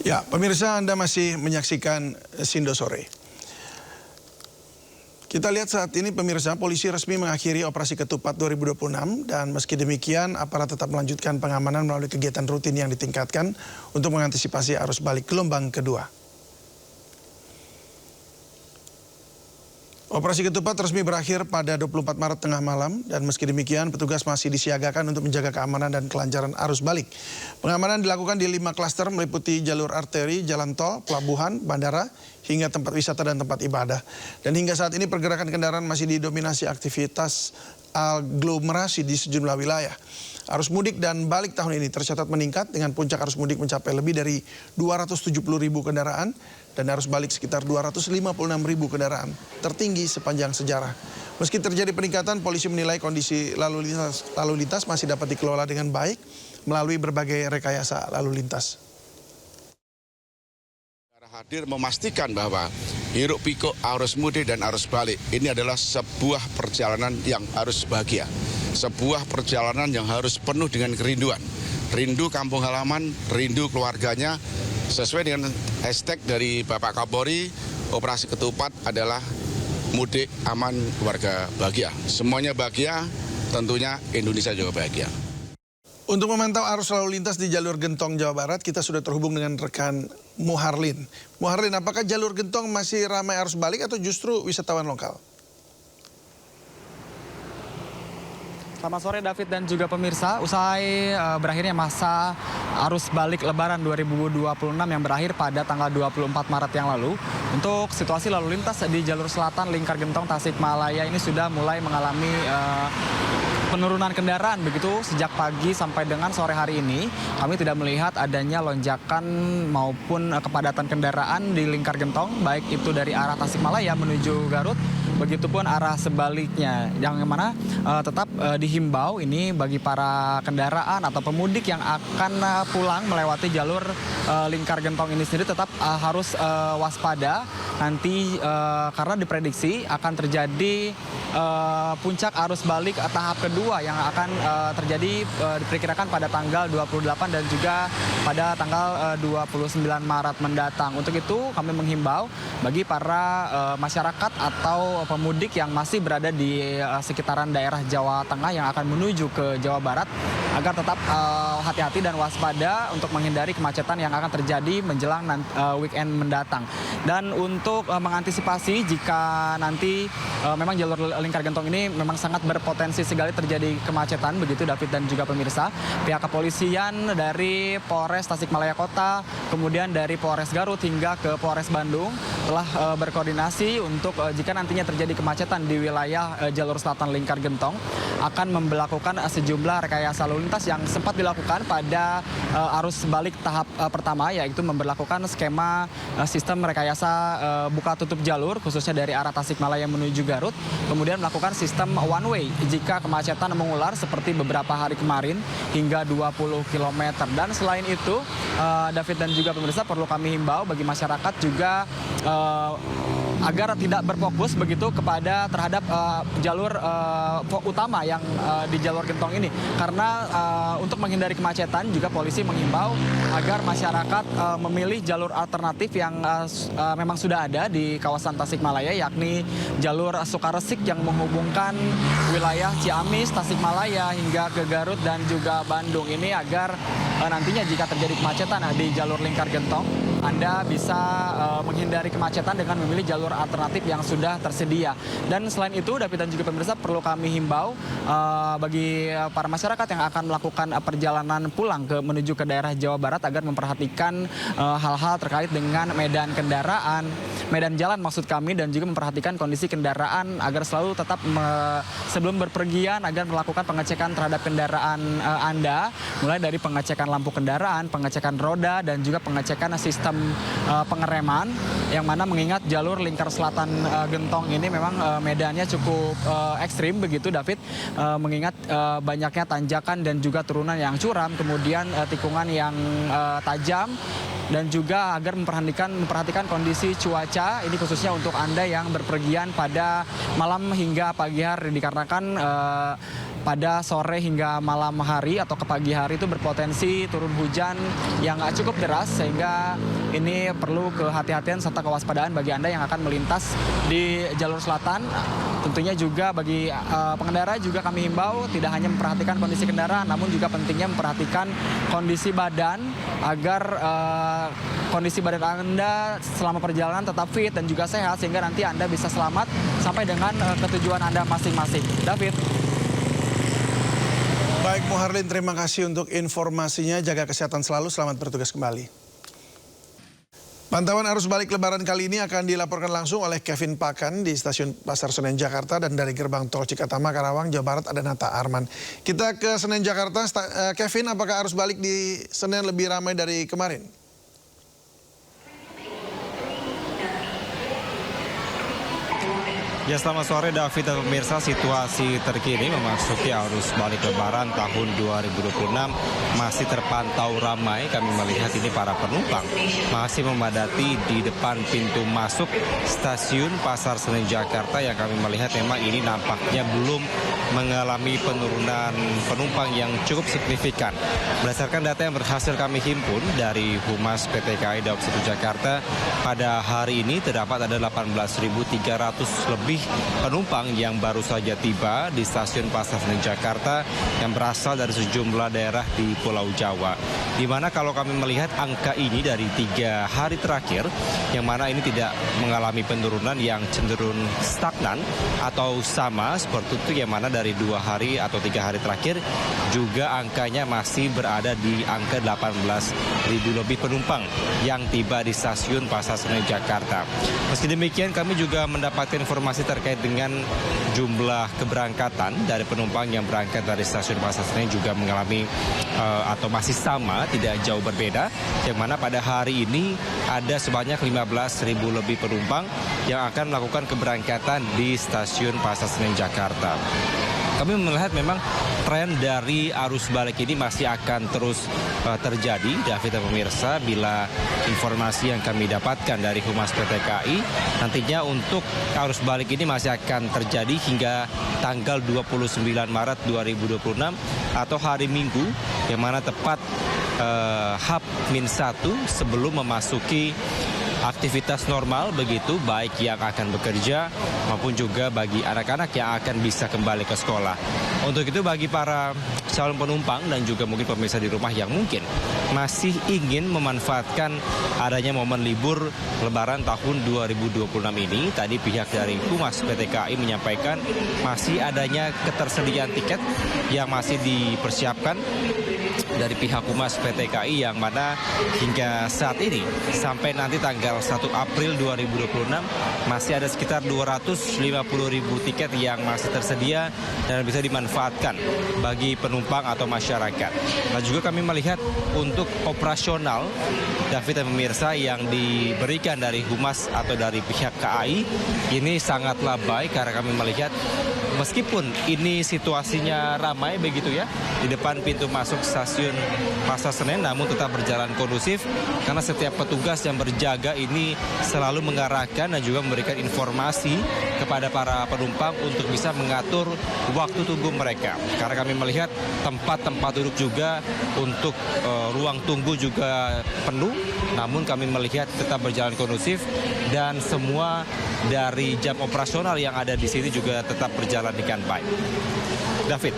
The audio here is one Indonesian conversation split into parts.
Ya, pemirsa, Anda masih menyaksikan Sindo Sore. Kita lihat saat ini pemirsa, polisi resmi mengakhiri operasi Ketupat 2026 dan meski demikian aparat tetap melanjutkan pengamanan melalui kegiatan rutin yang ditingkatkan untuk mengantisipasi arus balik gelombang kedua. Operasi Ketupat resmi berakhir pada 24 Maret tengah malam dan meski demikian petugas masih disiagakan untuk menjaga keamanan dan kelancaran arus balik. Pengamanan dilakukan di 5 klaster meliputi jalur arteri, jalan tol, pelabuhan, bandara, hingga tempat wisata dan tempat ibadah. Dan hingga saat ini pergerakan kendaraan masih didominasi aktivitas aglomerasi di sejumlah wilayah. Arus mudik dan balik tahun ini tercatat meningkat dengan puncak arus mudik mencapai lebih dari 270.000 kendaraan dan arus balik sekitar 256.000 kendaraan, tertinggi sepanjang sejarah. Meski terjadi peningkatan, polisi menilai kondisi lalu lintas masih dapat dikelola dengan baik melalui berbagai rekayasa lalu lintas. Hadir memastikan bahwa hiruk pikuk arus mudik dan arus balik ini adalah sebuah perjalanan yang harus bahagia. Sebuah perjalanan yang harus penuh dengan kerinduan. Rindu kampung halaman, rindu keluarganya. Sesuai dengan hashtag dari Bapak Kapolri, operasi Ketupat adalah mudik aman, keluarga bahagia. Semuanya bahagia, tentunya Indonesia juga bahagia. Untuk memantau arus lalu lintas di jalur Gentong, Jawa Barat, kita sudah terhubung dengan rekan Muharlin. Muharlin, apakah jalur Gentong masih ramai arus balik atau justru wisatawan lokal? Selamat sore David dan juga pemirsa. Usai berakhirnya masa arus balik Lebaran 2026 yang berakhir pada tanggal 24 Maret yang lalu, untuk situasi lalu lintas di jalur selatan Lingkar Gentong Tasikmalaya ini sudah mulai mengalami penurunan kendaraan begitu sejak pagi sampai dengan sore hari ini. Kami tidak melihat adanya lonjakan maupun kepadatan kendaraan di Lingkar Gentong, baik itu dari arah Tasikmalaya menuju Garut, begitupun arah sebaliknya. Yang mana tetap dihimbau ini bagi para kendaraan atau pemudik yang akan pulang melewati jalur Lingkar Gentong ini sendiri tetap harus waspada nanti karena diprediksi akan terjadi puncak arus balik tahap kedua yang akan terjadi diperkirakan pada tanggal 28 dan juga pada tanggal 29 Maret mendatang. Untuk itu kami menghimbau bagi para masyarakat atau pemudik yang masih berada di sekitaran daerah Jawa Tengah yang akan menuju ke Jawa Barat agar tetap hati-hati dan waspada untuk menghindari kemacetan yang akan terjadi menjelang weekend mendatang. Dan untuk mengantisipasi jika nanti memang jalur Lingkar Gentong ini memang sangat berpotensi sekali terjadi kemacetan begitu David dan juga pemirsa, pihak kepolisian dari Polres Tasikmalaya Kota, kemudian dari Polres Garut hingga ke Polres Bandung telah berkoordinasi untuk jika nantinya terjadi kemacetan di wilayah jalur selatan Lingkar Gentong akan memberlakukan sejumlah rekayasa lalu lintas yang sempat dilakukan pada arus balik tahap pertama, yaitu memberlakukan skema sistem rekayasa buka tutup jalur khususnya dari arah Tasikmalaya menuju Garut, kemudian melakukan sistem one way jika kemacetan mengular seperti beberapa hari kemarin hingga 20 km. Dan selain itu David dan juga pemirsa, perlu kami himbau bagi masyarakat juga agar tidak berfokus begitu kepada terhadap jalur utama yang di jalur Gentong ini, karena untuk menghindari kemacetan juga polisi menghimbau agar masyarakat memilih jalur alternatif yang memang sudah ada di kawasan Tasikmalaya, yakni jalur Sukaresik yang menghubungkan wilayah Ciamis, Tasikmalaya hingga ke Garut dan juga Bandung ini, agar nantinya jika terjadi kemacetan di jalur Lingkar Gentong, Anda bisa menghindari kemacetan dengan memilih jalur alternatif yang sudah tersedia. Dan selain itu David dan juga pemirsa, perlu kami himbau bagi para masyarakat yang akan melakukan perjalanan pulang menuju ke daerah Jawa Barat agar memperhatikan hal-hal terkait dengan medan kendaraan, medan jalan maksud kami, dan juga memperhatikan kondisi kendaraan agar selalu tetap sebelum berpergian agar melakukan pengecekan terhadap kendaraan Anda, mulai dari pengecekan lampu kendaraan, pengecekan roda, dan juga pengecekan sistem pengereman, yang mana mengingat jalur Lingkar Selatan Gentong ini memang medannya cukup ekstrim begitu David, mengingat banyaknya tanjakan dan juga turunan yang curam, kemudian tikungan yang tajam, dan juga agar memperhatikan kondisi cuaca ini khususnya untuk Anda yang berpergian pada malam hingga pagi hari, dikarenakan pada sore hingga malam hari atau ke pagi hari itu berpotensi turun hujan yang cukup deras, sehingga ini perlu kehati-hatian serta kewaspadaan bagi Anda yang akan melintas di jalur selatan. Tentunya juga bagi pengendara juga kami himbau tidak hanya memperhatikan kondisi kendaraan, namun juga pentingnya memperhatikan kondisi badan agar kondisi badan Anda selama perjalanan tetap fit dan juga sehat, sehingga nanti Anda bisa selamat sampai dengan ketujuan Anda masing-masing. David. Baik, Muharlin, terima kasih untuk informasinya. Jaga kesehatan selalu, selamat bertugas kembali. Pantauan arus balik Lebaran kali ini akan dilaporkan langsung oleh Kevin Pakan di Stasiun Pasar Senen Jakarta, dan dari gerbang tol Cikatama Karawang Jawa Barat ada Nata Arman. Kita ke Senen Jakarta. Kevin, apakah arus balik di Senen lebih ramai dari kemarin? Ya, selamat sore David dan pemirsa. Situasi terkini memasuki arus balik Lebaran tahun 2026 masih terpantau ramai. Kami melihat ini para penumpang masih memadati di depan pintu masuk Stasiun Pasar Senen Jakarta, yang kami melihat memang ini nampaknya belum mengalami penurunan penumpang yang cukup signifikan. Berdasarkan data yang berhasil kami himpun dari Humas PT KAI Daob 1 Jakarta, pada hari ini terdapat ada 18.300 lebih penumpang yang baru saja tiba di Stasiun Pasar Senen Jakarta yang berasal dari sejumlah daerah di Pulau Jawa. Di mana kalau kami melihat angka ini dari 3 hari terakhir, yang mana ini tidak mengalami penurunan, yang cenderung stagnan atau sama seperti itu, yang mana dari 2 hari atau 3 hari terakhir juga angkanya masih berada di angka 18.000 lebih penumpang yang tiba di Stasiun Pasar Senen Jakarta. Meski demikian, kami juga mendapatkan informasi terkait dengan jumlah keberangkatan dari penumpang yang berangkat dari Stasiun Pasar Senen juga mengalami atau masih sama, tidak jauh berbeda, yang mana pada hari ini ada sebanyak 15.000 lebih penumpang yang akan melakukan keberangkatan di Stasiun Pasar Senen Jakarta. Kami melihat memang tren dari arus balik ini masih akan terus terjadi, David dan pemirsa, bila informasi yang kami dapatkan dari Humas PT KAI, nantinya untuk arus balik ini masih akan terjadi hingga tanggal 29 Maret 2026 atau hari Minggu, yang mana tepat H-1 sebelum memasuki aktivitas normal, begitu baik yang akan bekerja maupun juga bagi anak-anak yang akan bisa kembali ke sekolah. Untuk itu bagi para calon penumpang dan juga mungkin pemirsa di rumah yang mungkin masih ingin memanfaatkan adanya momen libur Lebaran tahun 2026 ini, tadi pihak dari Humas PT KAI menyampaikan masih adanya ketersediaan tiket yang masih dipersiapkan dari pihak Humas PT KAI, yang mana hingga saat ini sampai nanti tanggal 1 April 2026 masih ada sekitar 250.000 tiket yang masih tersedia dan bisa dimanfaatkan bagi penumpang atau masyarakat. Nah, juga kami melihat untuk operasional, David dan pemirsa, yang diberikan dari Humas atau dari pihak KAI ini sangatlah baik, karena kami melihat meskipun ini situasinya ramai begitu ya di depan pintu masuk Stasiun Pasar Senen, namun tetap berjalan kondusif karena setiap petugas yang berjaga ini selalu mengarahkan dan juga memberikan informasi kepada para penumpang untuk bisa mengatur waktu tunggu mereka. Karena kami melihat tempat-tempat duduk juga untuk ruang tunggu juga penuh, namun kami melihat tetap berjalan kondusif dan semua dari jam operasional yang ada di sini juga tetap berjalan dengan baik. David.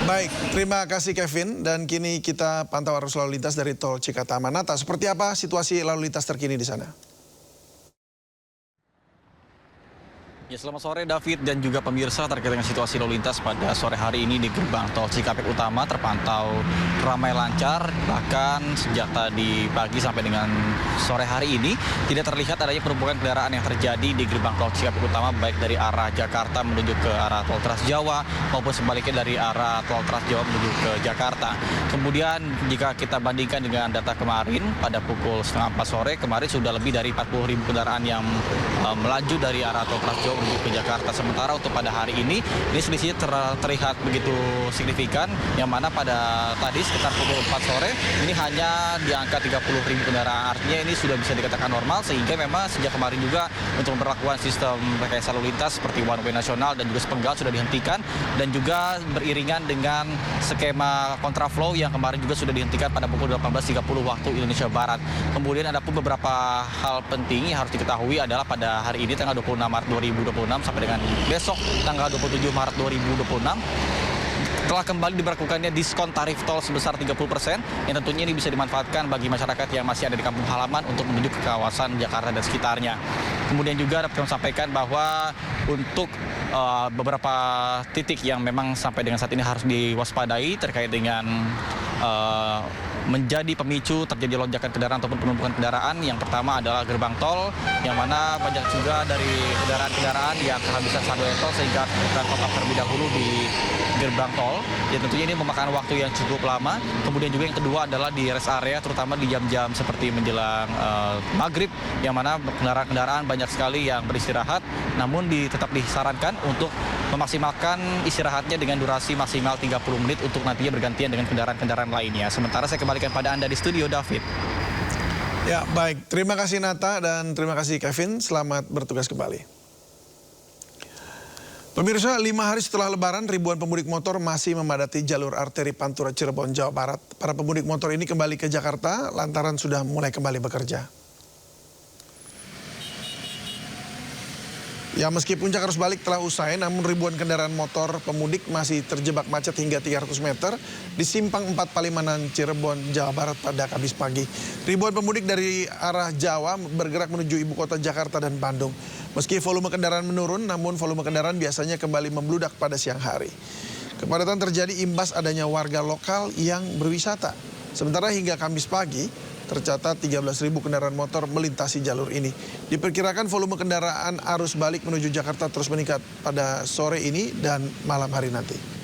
Baik, terima kasih Kevin. Dan kini kita pantau arus lalu lintas dari Tol Cikatama. Nata, seperti apa situasi lalu lintas terkini di sana? Ya, selamat sore David dan juga pemirsa. Terkait dengan situasi lalu lintas pada sore hari ini di gerbang tol Cikampek Utama terpantau ramai lancar, bahkan sejak tadi pagi sampai dengan sore hari ini tidak terlihat adanya penumpukan kendaraan yang terjadi di gerbang tol Cikampek Utama, baik dari arah Jakarta menuju ke arah tol Trans Jawa maupun sebaliknya dari arah tol Trans Jawa menuju ke Jakarta. Kemudian jika kita bandingkan dengan data kemarin pada pukul 3:30 sore, kemarin sudah lebih dari 40.000 kendaraan yang melaju dari arah tol Trans Jawa menuju ke Jakarta. Sementara untuk pada hari ini selisihnya terlihat begitu signifikan, yang mana pada tadi sekitar pukul 4 sore ini hanya di angka 30.000 kendaraan. Artinya ini sudah bisa dikatakan normal, sehingga memang sejak kemarin juga untuk memperlakukan sistem rekayasa lalu lintas seperti one way nasional dan juga sepenggal sudah dihentikan, dan juga beriringan dengan skema kontraflow yang kemarin juga sudah dihentikan pada pukul 18.30 waktu Indonesia Barat. Kemudian ada pun beberapa hal penting yang harus diketahui adalah pada hari ini tanggal 26 Maret 2026 sampai dengan besok tanggal 27 Maret 2026 telah kembali diberlakukannya diskon tarif tol sebesar 30%, yang tentunya ini bisa dimanfaatkan bagi masyarakat yang masih ada di kampung halaman untuk menuju ke kawasan Jakarta dan sekitarnya. Kemudian juga dapat kami sampaikan bahwa untuk beberapa titik yang memang sampai dengan saat ini harus diwaspadai terkait dengan menjadi pemicu terjadi lonjakan kendaraan ataupun penumpukan kendaraan. Yang pertama adalah gerbang tol, yang mana banyak juga dari kendaraan-kendaraan yang kehabisan saldo tol sehingga kita top up terlebih dahulu di gerbang tol. Ya tentunya ini memakan waktu yang cukup lama. Kemudian juga yang kedua adalah di rest area, terutama di jam-jam seperti menjelang maghrib, yang mana kendaraan-kendaraan banyak sekali yang beristirahat, namun tetap disarankan untuk memaksimalkan istirahatnya dengan durasi maksimal 30 menit untuk nantinya bergantian dengan kendaraan-kendaraan lainnya. Sementara saya kembalikan pada Anda di studio, David. Ya, baik. Terima kasih Nata dan terima kasih Kevin. Selamat bertugas kembali. Pemirsa, 5 hari setelah Lebaran, ribuan pemudik motor masih memadati jalur arteri Pantura Cirebon, Jawa Barat. Para pemudik motor ini kembali ke Jakarta lantaran sudah mulai kembali bekerja. Ya, meski puncak arus balik telah usai, namun ribuan kendaraan motor pemudik masih terjebak macet hingga 300 meter di Simpang 4 Palimanan, Cirebon, Jawa Barat pada Kamis pagi. Ribuan pemudik dari arah Jawa bergerak menuju ibu kota Jakarta dan Bandung. Meski volume kendaraan menurun, namun volume kendaraan biasanya kembali membludak pada siang hari. Kepadatan terjadi imbas adanya warga lokal yang berwisata. Sementara hingga Kamis pagi, tercatat 13.000 kendaraan motor melintasi jalur ini. Diperkirakan volume kendaraan arus balik menuju Jakarta terus meningkat pada sore ini dan malam hari nanti.